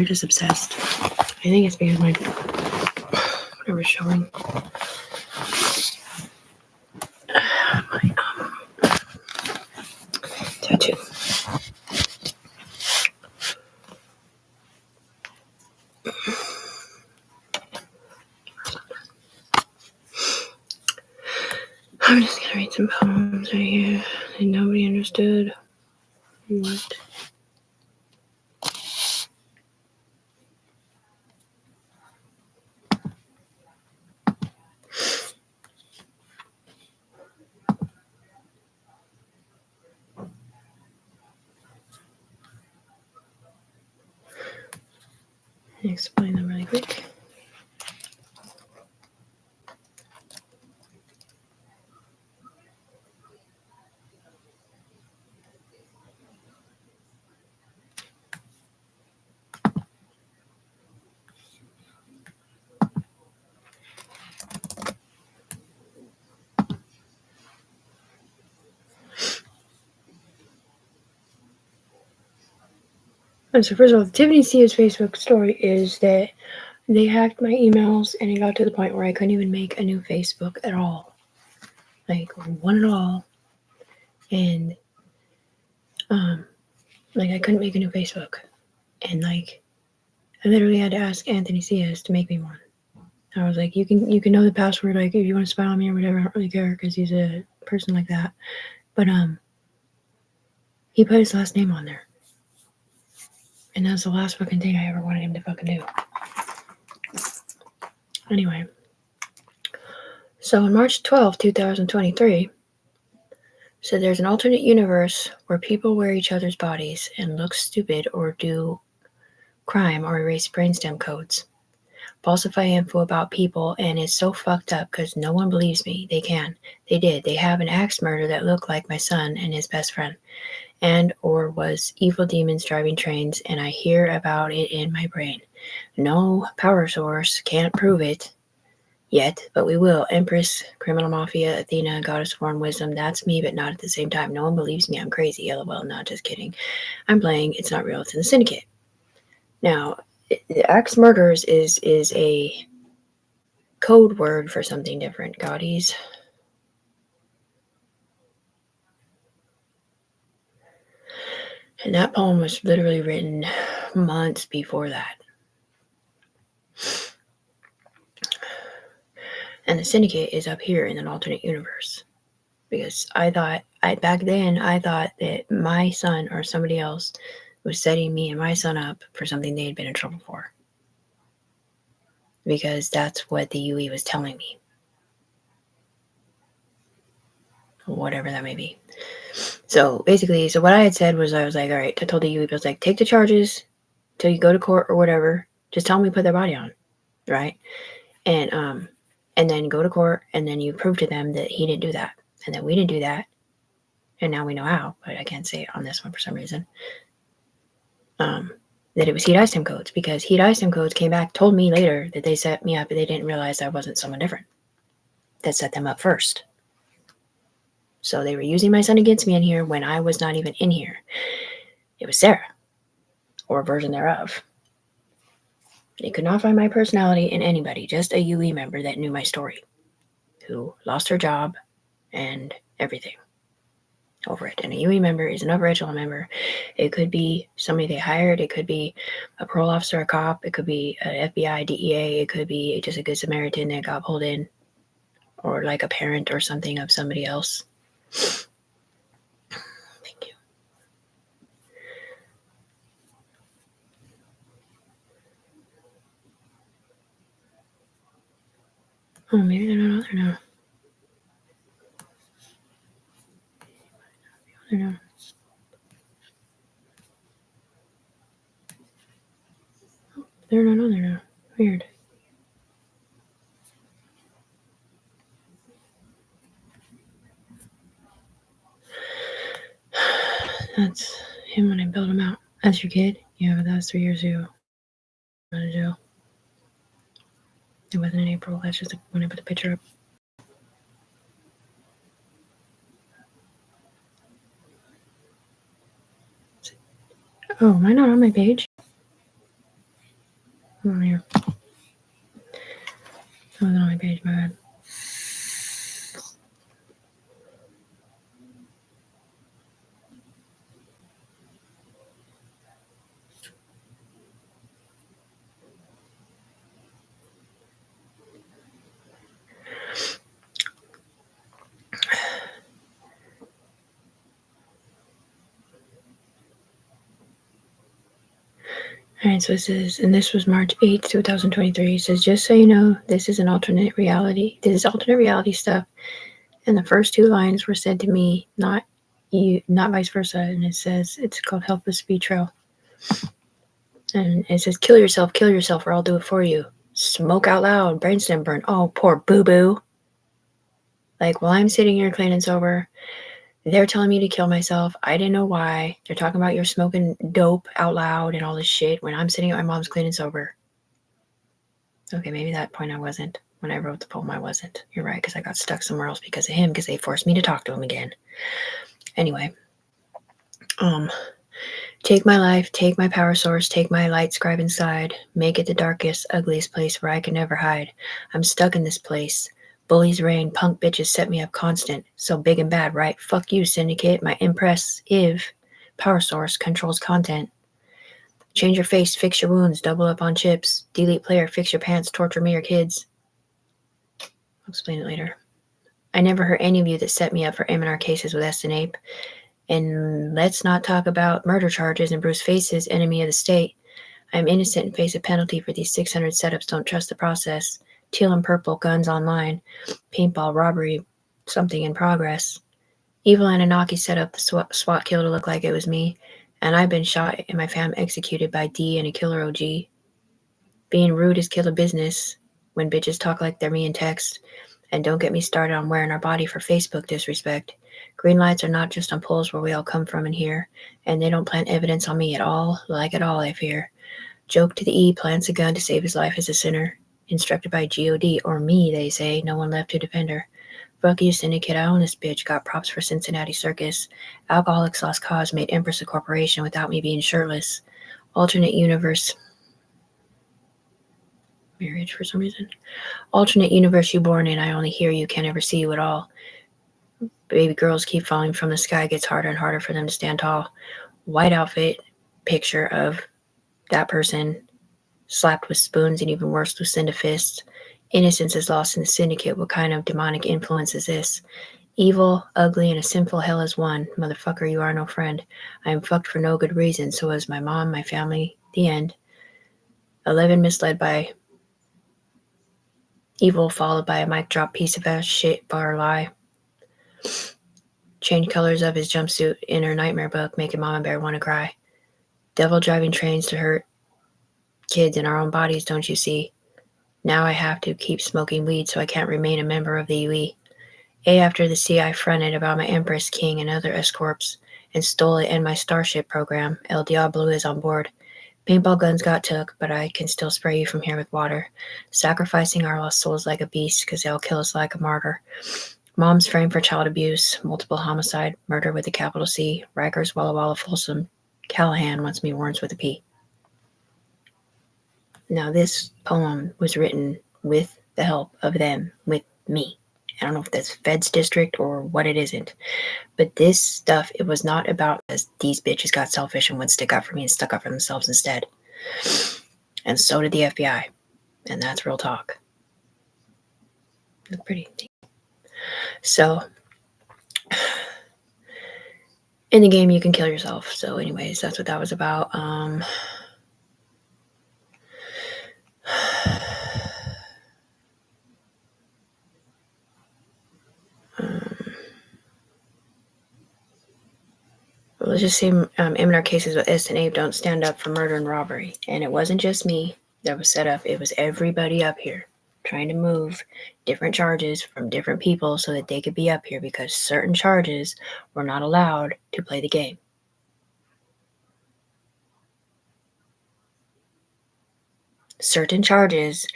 just obsessed. I think it's because my whatever's showing. My tattoo. I'm just gonna read some poems right here that nobody understood. What? Explain them really quick. So first of all, Tiffany Cia's Facebook story is that they hacked my emails and it got to the point where I couldn't even make a new Facebook at all. Like one at all. And like I couldn't make a new Facebook. And like I literally had to ask Anthony Cias to make me one. I was like, you can know the password, like if you want to spy on me or whatever, I don't really care because he's a person like that. But he put his last name on there. And that's the last fucking thing I ever wanted him to fucking do. Anyway. So on March 12, 2023, so there's an alternate universe where people wear each other's bodies and look stupid or do crime or erase brainstem codes. Falsify info about people, and it's so fucked up because no one believes me. They can. They did. They have an axe murder that looked like my son and his best friend. And or was evil demons driving trains, and I hear about it in my brain. No power source can't prove it yet, but we will. Empress, criminal mafia, Athena, goddess form, wisdom. That's me, but not at the same time. No one believes me. I'm crazy. LOL. Not just kidding. I'm playing. It's not real. It's in the syndicate. Now, the axe murders is a code word for something different. Gaudis. And that poem was literally written months before that. And the syndicate is up here in an alternate universe. Because back then, I thought that my son or somebody else was setting me and my son up for something they had been in trouble for. Because that's what the UE was telling me. Whatever that may be. So basically, what I had said was, I was like, all right, I told the UE, I was like, take the charges till you go to court or whatever. Just tell them we put their body on, right? And then go to court, and then you prove to them that he didn't do that, and that we didn't do that, and now we know how, but I can't say it on this one for some reason. That it was heat ISIM codes, because heat ISIM codes came back, told me later that they set me up, but they didn't realize I wasn't someone different. That set them up first. So they were using my son against me in here when I was not even in here. It was Sarah, or a version thereof. They could not find my personality in anybody, just a UE member that knew my story, who lost her job and everything over it. And a UE member is an upper echelon member. It could be somebody they hired. It could be a parole officer, a cop. It could be an FBI, DEA. It could be just a good Samaritan that got pulled in, or like a parent or something of somebody else. Thank you. Oh, maybe they're not out there now. No. Oh, they're not on there now. Weird. That's him when I built him out. That's your kid? Yeah, but that was 3 years ago. Out of jail. It wasn't in April. That's just when I put the picture up. Oh, am I not on my page? Oh, here. That was on my page, my bad. Alright, so it says, and this was March 8th, 2023. It says, just so you know, this is an alternate reality. This is alternate reality stuff. And the first two lines were said to me, not you, not vice versa. And it says, it's called Help Us Speed Trail. And it says, kill yourself, or I'll do it for you. Smoke out loud, brainstem burn. Oh, poor boo-boo. Like, while I'm sitting here clean and sober, they're telling me to kill myself. I didn't know why. They're talking about you're smoking dope out loud and all this shit when I'm sitting at my mom's clean and sober. Okay, maybe that point I wasn't. When I wrote the poem, I wasn't. You're right, because I got stuck somewhere else because of him, because they forced me to talk to him again. Anyway. Take my life, take my power source, take my light scribe inside. Make it the darkest, ugliest place where I can never hide. I'm stuck in this place. Bullies reign, punk bitches set me up constant. So big and bad, right? Fuck you, syndicate. My impressive power source controls content. Change your face, fix your wounds, double up on chips. Delete player, fix your pants, torture me or kids. I'll explain it later. I never hurt any of you that set me up for M&R cases with Eston Ape. And let's not talk about murder charges and Bruce Face's enemy of the state. I'm innocent and face a penalty for these 600 setups. Don't trust the process. Teal and purple, guns online. Paintball, robbery, something in progress. Evil Anunnaki set up the SWAT kill to look like it was me. And I've been shot and my fam executed by D and a killer OG. Being rude is killer business when bitches talk like they're me in text. And don't get me started on wearing our body for Facebook disrespect. Green lights are not just on poles where we all come from and here, and they don't plant evidence on me at all, like at all, I fear. Joke to the E plants a gun to save his life as a sinner. Instructed by G.O.D. or me, they say, no one left to defend her. Fuck you, syndicate, I own this bitch, got props for Cincinnati Circus. Alcoholics Lost Cause made Empress a corporation without me being shirtless. Alternate universe. Marriage for some reason. Alternate universe you born in, I only hear you, can't ever see you at all. Baby girls keep falling from the sky, gets harder and harder for them to stand tall. White outfit, picture of that person slapped with spoons and even worse, Lucinda fists. Innocence is lost in the syndicate. What kind of demonic influence is this? Evil, ugly, and a sinful hell is one. Motherfucker, you are no friend. I am fucked for no good reason. So is my mom, my family. The end. 11 misled by evil, followed by a mic drop piece of ass shit bar lie. Change colors of his jumpsuit in her nightmare book, making Mama Bear want to cry. Devil driving trains to hurt kids in our own bodies, don't you see? Now I have to keep smoking weed so I can't remain a member of the UE. A after the C, I fronted about my Empress King and other escorts and stole it in my Starship program. El Diablo is on board. Paintball guns got took, but I can still spray you from here with water. Sacrificing our lost souls like a beast because they'll kill us like a martyr. Mom's framed for child abuse, multiple homicide, murder with a capital C, Rikers, Walla Walla, Folsom, Callahan wants me warrants with a P. Now this poem was written with the help of them, with me. I don't know if that's Feds District or what it isn't. But this stuff, it was not about as these bitches got selfish and would stick up for me and stuck up for themselves instead. And so did the FBI. And that's real talk. It's pretty neat. So, in the game, you can kill yourself. So anyways, that's what that was about. Let's just say M&R cases with Eston Abe don't stand up for murder and robbery. And it wasn't just me that was set up. It was everybody up here trying to move different charges from different people so that they could be up here because certain charges were not allowed to play the game. Certain charges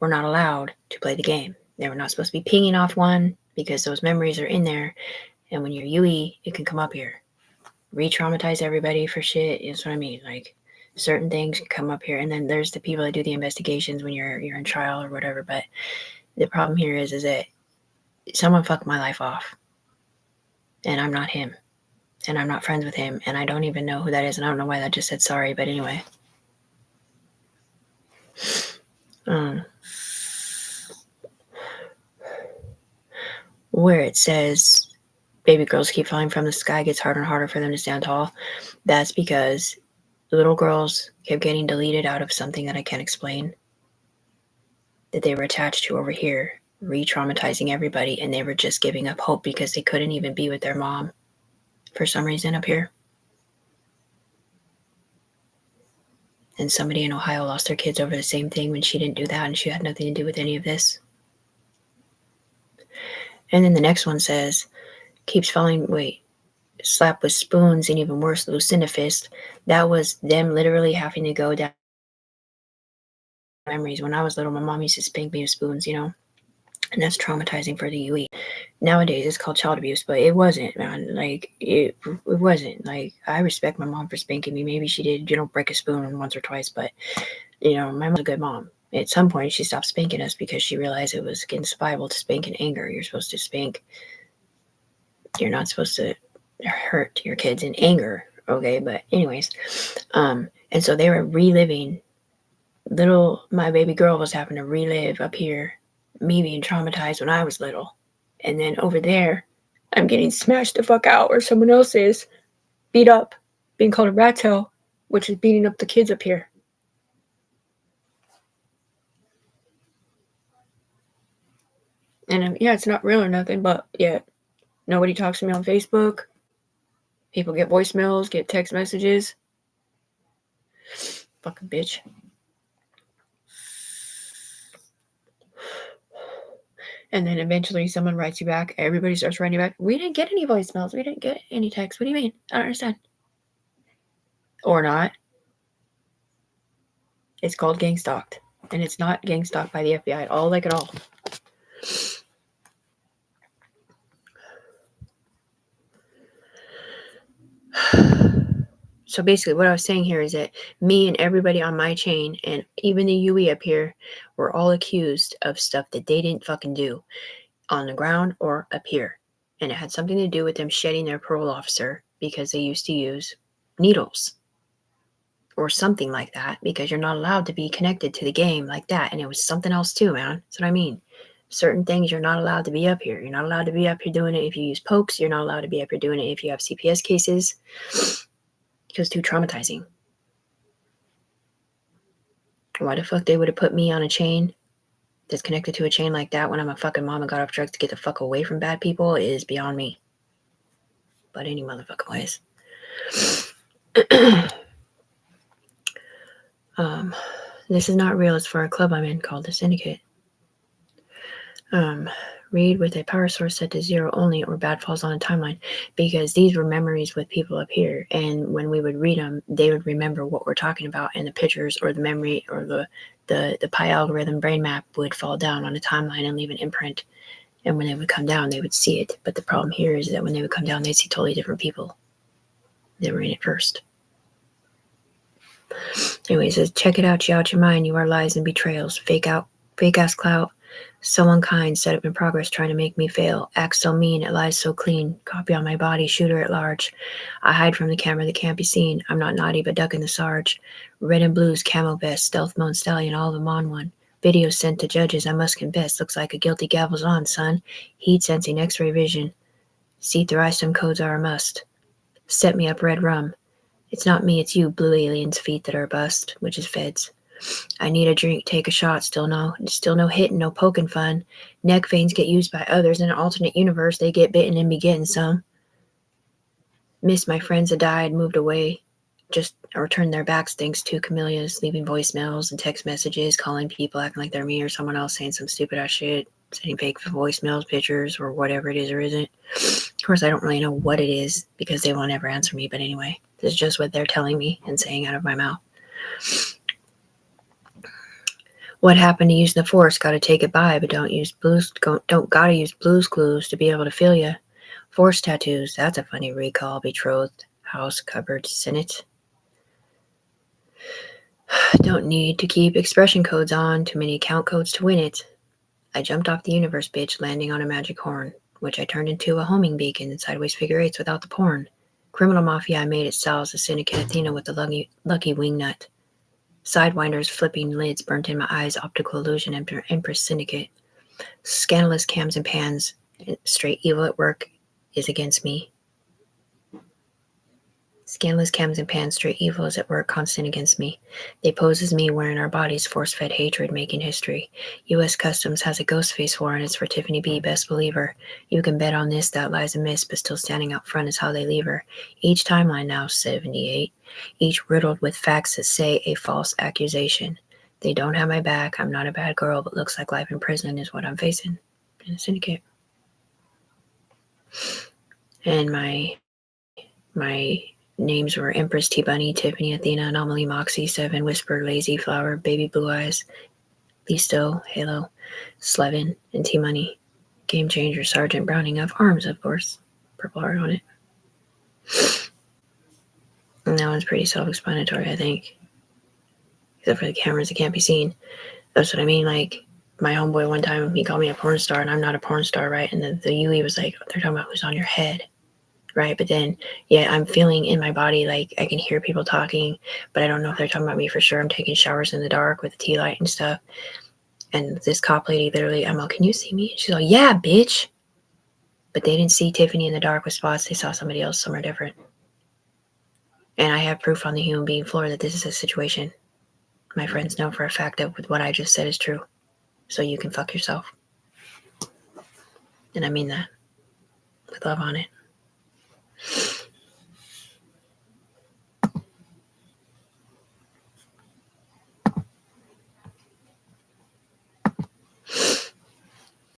were not allowed to play the game. They were not supposed to be pinging off one because those memories are in there. And when you're UE, it can come up here. Re-traumatize everybody for shit is what I mean. Like, certain things come up here, and then there's the people that do the investigations when you're in trial or whatever. But the problem here is that someone fucked my life off, and I'm not him, and I'm not friends with him, and I don't even know who that is, and I don't know why that just said sorry, but anyway. Where it says baby girls keep falling from the sky, gets harder and harder for them to stand tall, that's because little girls kept getting deleted out of something that I can't explain, that they were attached to over here, re-traumatizing everybody, and they were just giving up hope because they couldn't even be with their mom for some reason up here. And somebody in Ohio lost their kids over the same thing when she didn't do that, and she had nothing to do with any of this. And then the next one says, keeps falling, slap with spoons, and even worse, Lucinda fist. That was them literally having to go down memories. When I was little, my mom used to spank me with spoons, and that's traumatizing for the UE. Nowadays, it's called child abuse, but it wasn't, man. Like, it wasn't. Like, I respect my mom for spanking me. Maybe she did, break a spoon once or twice, but, my mom's a good mom. At some point, she stopped spanking us because she realized it was against the Bible to spank in anger. You're supposed to spank. You're not supposed to hurt your kids in anger, okay? But anyways, and so they were reliving. My baby girl was having to relive up here me being traumatized when I was little. And then over there, I'm getting smashed the fuck out where someone else is beat up, being called a rat tail, which is beating up the kids up here. And yeah, it's not real or nothing, but yeah, nobody talks to me on Facebook. People get voicemails, get text messages. Fucking bitch. And then eventually someone writes you back. Everybody starts writing you back. We didn't get any voicemails. We didn't get any texts. What do you mean? I don't understand. Or not. It's called gang stalked. And it's not gang stalked by the FBI at all, at all. So basically what I was saying here is that me and everybody on my chain and even the UE up here were all accused of stuff that they didn't fucking do on the ground or up here. And it had something to do with them shedding their parole officer because they used to use needles or something like that, because you're not allowed to be connected to the game like that. And it was something else too, man. That's what I mean. Certain things you're not allowed to be up here. You're not allowed to be up here doing it if you use pokes. You're not allowed to be up here doing it if you have CPS cases. It was too traumatizing. Why the fuck they would have put me on a chain that's connected to a chain like that when I'm a fucking mom and got off drugs to get the fuck away from bad people is beyond me. But any motherfucking ways. This is not real. It's for a club I'm in called the Syndicate. Read with a power source set to 0 only, or bad falls on a timeline, because these were memories with people up here, and when we would read them, they would remember what we're talking about, and the pictures or the memory or the pi algorithm brain map would fall down on a timeline and leave an imprint, and when they would come down, they would see it. But the problem here is that when they would come down, they'd see totally different people that were in it first. Anyway, it says, check it out, you out your mind, you are lies and betrayals, fake ass clout, so unkind, set up in progress, trying to make me fail, act so mean, it lies so clean, copy on my body, shooter at large, I hide from the camera that can't be seen, I'm not naughty but ducking the sarge, red and blues, camo vest, stealth mode stallion, all of them on one, video sent to judges, I must confess, looks like a guilty gavel's on, son, heat sensing, x-ray vision, see through ISIM codes are a must, set me up red rum, it's not me, it's you, blue aliens, feet that are bust, which is feds. I need a drink, take a shot, still no hitting, no poking fun. Neck veins get used by others. In an alternate universe, they get bitten and be getting some. Miss my friends that died, moved away, or turned their backs thanks to camellias, leaving voicemails and text messages, calling people, acting like they're me or someone else, saying some stupid ass shit, sending fake voicemails, pictures, or whatever it is or isn't. Of course, I don't really know what it is because they won't ever answer me, but anyway, this is just what they're telling me and saying out of my mouth. What happened to using the force? Gotta take it by, but don't gotta use Blue's Clues to be able to feel you. Force tattoos, that's a funny recall. Betrothed, house, cupboard, Senate. Don't need to keep expression codes on, too many account codes to win it. I jumped off the universe, bitch, landing on a magic horn, which I turned into a homing beacon and sideways figure eights without the porn. Criminal mafia I made it sells, a syndicate Athena with the lucky wingnut. Sidewinders flipping lids burnt in my eyes, optical illusion, Empress syndicate. Scandalous cams and pans, straight evil at work is against me. Scandalous cams and pans, straight evil is at work, constant against me. They pose as me, wearing our bodies, force-fed hatred, making history. U.S. Customs has a ghost face war, and it's for Tiffany B, best believer. You can bet on this, that lies amiss, but still standing out front is how they leave her. Each timeline now 78, each riddled with facts that say a false accusation. They don't have my back, I'm not a bad girl, but looks like life in prison is what I'm facing in a syndicate. And my names were Empress, T-Bunny, Tiffany, Athena, Anomaly, Moxie, Seven, Whisper, Lazy, Flower, Baby Blue Eyes, Listo, Halo, Slevin, and T-Money. Game Changer, Sergeant Browning of Arms, of course. Purple heart on it. And that one's pretty self-explanatory, I think. Except for the cameras that can't be seen. That's what I mean, like, my homeboy one time, he called me a porn star, and I'm not a porn star, right? And the UE was like, they're talking about who's on your head. Right, but then, yeah, I'm feeling in my body like I can hear people talking, but I don't know if they're talking about me for sure. I'm taking showers in the dark with the tea light and stuff. And this cop lady literally, I'm like, can you see me? She's like, yeah, bitch. But they didn't see Tiffany in the dark with spots. They saw somebody else somewhere different. And I have proof on the human being floor that this is a situation. My friends know for a fact that what I just said is true. So you can fuck yourself. And I mean that with love on it.